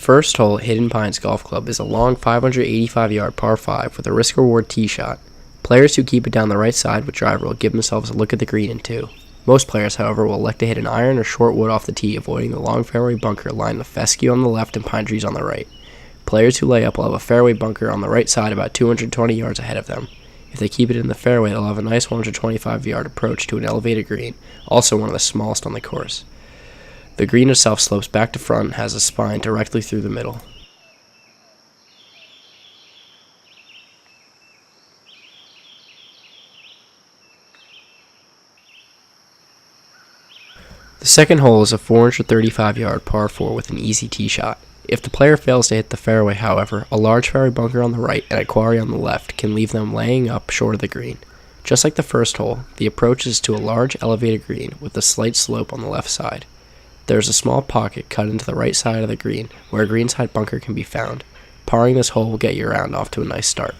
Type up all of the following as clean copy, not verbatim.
first hole at Hidden Pines Golf Club is a long 585-yard par 5 with a risk-reward tee shot. Players who keep it down the right side with driver will give themselves a look at the green in 2. Most players, however, will elect to hit an iron or short wood off the tee, avoiding the long fairway bunker lined with fescue on the left and pine trees on the right. Players who lay up will have a fairway bunker on the right side about 220 yards ahead of them. If they keep it in the fairway, they'll have a nice 125-yard approach to an elevated green, also one of the smallest on the course. The green itself slopes back to front and has a spine directly through the middle. The second hole is a 435-yard par 4 with an easy tee shot. If the player fails to hit the fairway, however, a large fairway bunker on the right and a quarry on the left can leave them laying up short of the green. Just like the first hole, the approach is to a large elevated green with a slight slope on the left side. There is a small pocket cut into the right side of the green where a greenside bunker can be found. Parring this hole will get your round off to a nice start.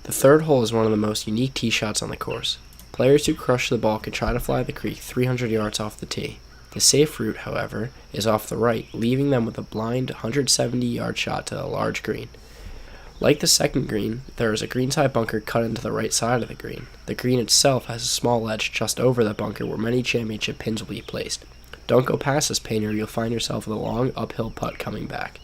The third hole is one of the most unique tee shots on the course. Players who crush the ball can try to fly the creek 300 yards off the tee. The safe route, however, is off the right, leaving them with a blind 170-yard shot to a large green. Like the second green, there is a greenside bunker cut into the right side of the green. The green itself has a small ledge just over the bunker where many championship pins will be placed. Don't go past this pin or you'll find yourself with a long uphill putt coming back.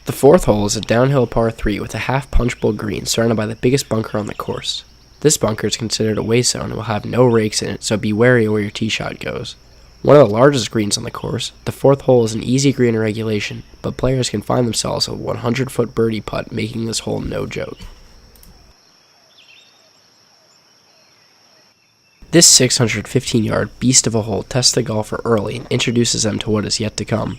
The fourth hole is a downhill par 3 with a half punch bowl green surrounded by the biggest bunker on the course. This bunker is considered a waste zone and will have no rakes in it, so be wary of where your tee shot goes. One of the largest greens on the course, the fourth hole is an easy green in regulation, but players can find themselves a 100-foot birdie putt, making this hole no joke. This 615-yard beast of a hole tests the golfer early and introduces them to what is yet to come.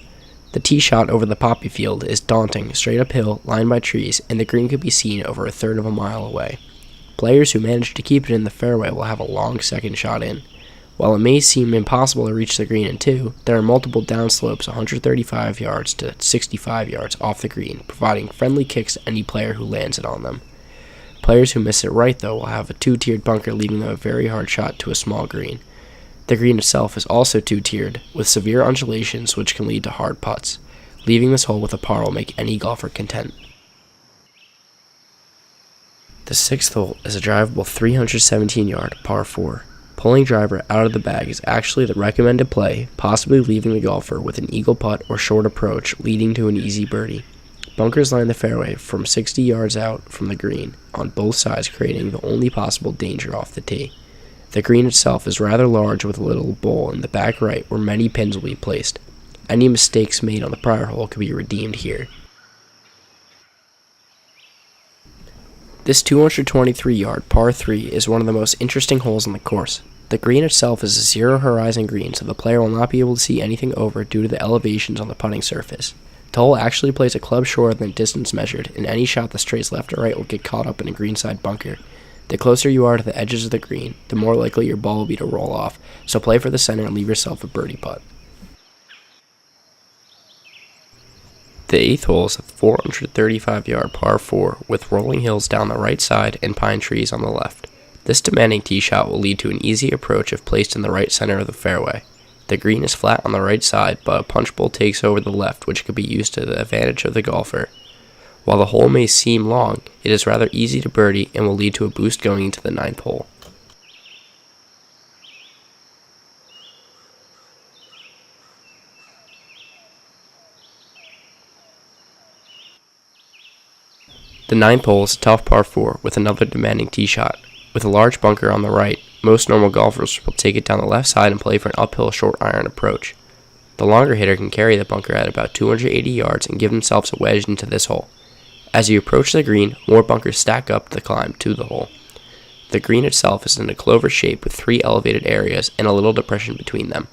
The tee shot over the poppy field is daunting, straight uphill, lined by trees, and the green can be seen over a third of a mile away. Players who manage to keep it in the fairway will have a long second shot in. While it may seem impossible to reach the green in 2, there are multiple downslopes 135 yards to 65 yards off the green, providing friendly kicks to any player who lands it on them. Players who miss it right, though, will have a 2-tiered bunker, leaving them a very hard shot to a small green. The green itself is also 2-tiered, with severe undulations which can lead to hard putts. Leaving this hole with a par will make any golfer content. The sixth hole is a drivable 317-yard par 4. Pulling driver out of the bag is actually the recommended play, possibly leaving the golfer with an eagle putt or short approach leading to an easy birdie. Bunkers line the fairway from 60 yards out from the green on both sides, creating the only possible danger off the tee. The green itself is rather large with a little bowl in the back right where many pins will be placed. Any mistakes made on the prior hole can be redeemed here. This 223-yard par 3 is one of the most interesting holes on the course. The green itself is a zero horizon green, so the player will not be able to see anything over due to the elevations on the putting surface. The hole actually plays a club shorter than distance measured, and any shot that strays left or right will get caught up in a greenside bunker. The closer you are to the edges of the green, the more likely your ball will be to roll off, so play for the center and leave yourself a birdie putt. The eighth hole is a 435-yard par 4 with rolling hills down the right side and pine trees on the left. This demanding tee shot will lead to an easy approach if placed in the right center of the fairway. The green is flat on the right side, but a punch bowl takes over the left, which could be used to the advantage of the golfer. While the hole may seem long, it is rather easy to birdie and will lead to a boost going into the ninth hole. The ninth hole is a tough par 4 with another demanding tee shot. With a large bunker on the right, most normal golfers will take it down the left side and play for an uphill short iron approach. The longer hitter can carry the bunker at about 280 yards and give themselves a wedge into this hole. As you approach the green, more bunkers stack up the climb to the hole. The green itself is in a clover shape with 3 elevated areas and a little depression between them.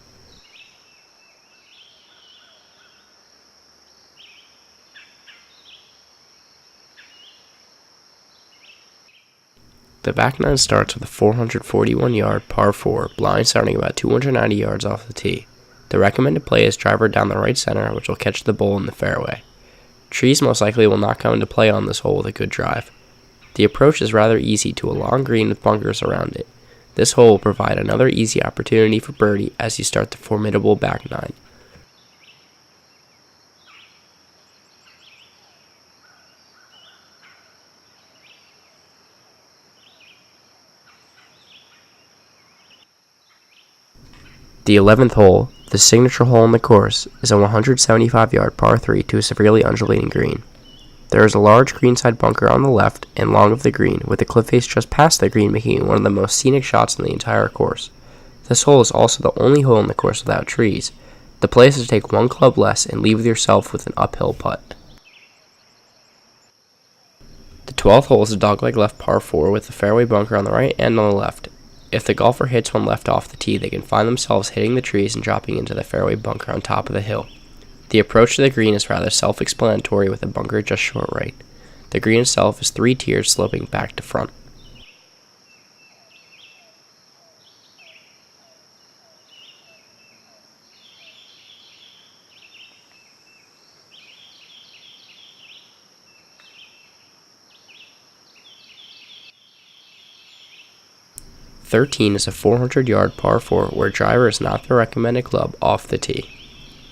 The back nine starts with a 441-yard par 4, blind starting about 290 yards off the tee. The recommended play is driver down the right center, which will catch the ball in the fairway. Trees most likely will not come into play on this hole with a good drive. The approach is rather easy to a long green with bunkers around it. This hole will provide another easy opportunity for birdie as you start the formidable back nine. The 11th hole, the signature hole on the course, is a 175-yard par 3 to a severely undulating green. There is a large greenside bunker on the left and long of the green, with a cliff face just past the green making it one of the most scenic shots in the entire course. This hole is also the only hole in the course without trees. The play is to take one club less and leave yourself with an uphill putt. The 12th hole is a dogleg left par 4 with a fairway bunker on the right and on the left. If the golfer hits one left off the tee, they can find themselves hitting the trees and dropping into the fairway bunker on top of the hill. The approach to the green is rather self-explanatory with a bunker just short right. The green itself is 3 tiers sloping back to front. '13 is a 400-yard par 4 where driver is not the recommended club off the tee.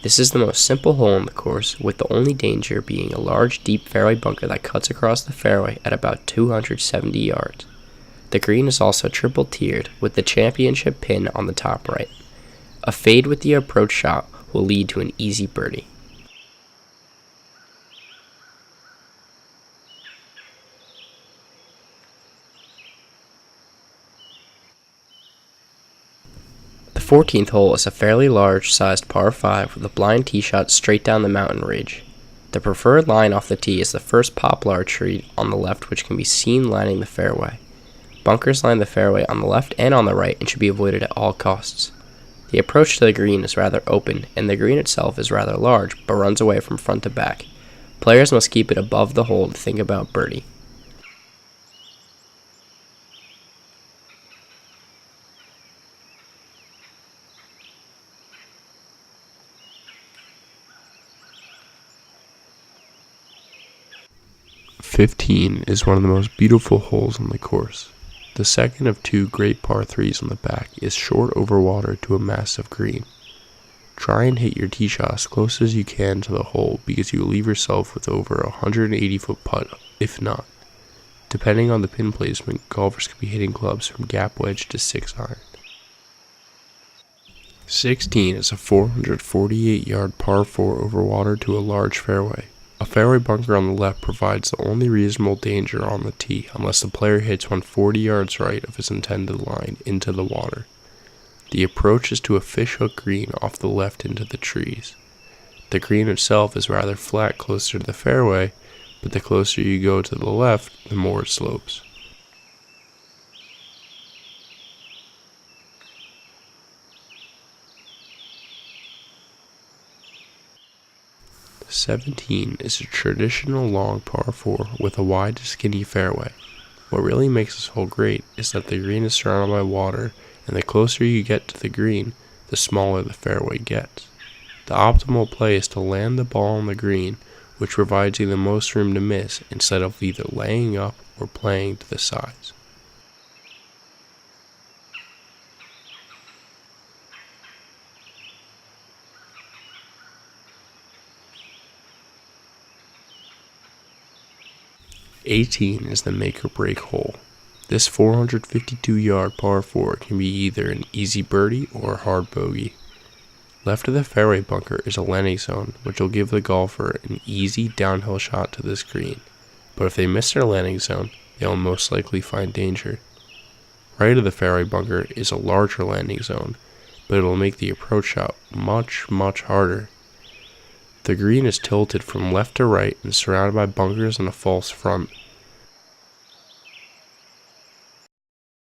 This is the most simple hole in the course, with the only danger being a large deep fairway bunker that cuts across the fairway at about 270 yards. The green is also triple tiered with the championship pin on the top right. A fade with the approach shot will lead to an easy birdie. The 14th hole is a fairly large-sized par 5 with a blind tee shot straight down the mountain ridge. The preferred line off the tee is the first poplar tree on the left, which can be seen lining the fairway. Bunkers line the fairway on the left and on the right and should be avoided at all costs. The approach to the green is rather open, and the green itself is rather large but runs away from front to back. Players must keep it above the hole to think about birdie. '15 is one of the most beautiful holes on the course. The second of 2 great par 3s on the back is short over water to a massive green. Try and hit your tee shot as close as you can to the hole because you will leave yourself with over a 180-foot putt, if not. Depending on the pin placement, golfers could be hitting clubs from gap wedge to 6-iron. 16 is a 448-yard par 4 over water to a large fairway. A fairway bunker on the left provides the only reasonable danger on the tee unless the player hits one 40 yards right of his intended line into the water. The approach is to a fishhook green off the left into the trees. The green itself is rather flat closer to the fairway, but the closer you go to the left, the more it slopes. '17 is a traditional long par 4 with a wide to skinny fairway. What really makes this hole great is that the green is surrounded by water, and the closer you get to the green, the smaller the fairway gets. The optimal play is to land the ball on the green, which provides you the most room to miss instead of either laying up or playing to the sides. '18 is the make or break hole. This 452-yard par 4 can be either an easy birdie or a hard bogey. Left of the fairway bunker is a landing zone, which will give the golfer an easy downhill shot to this green, but if they miss their landing zone, they will most likely find danger. Right of the fairway bunker is a larger landing zone, but it will make the approach shot much harder. The green is tilted from left to right and surrounded by bunkers and a false front,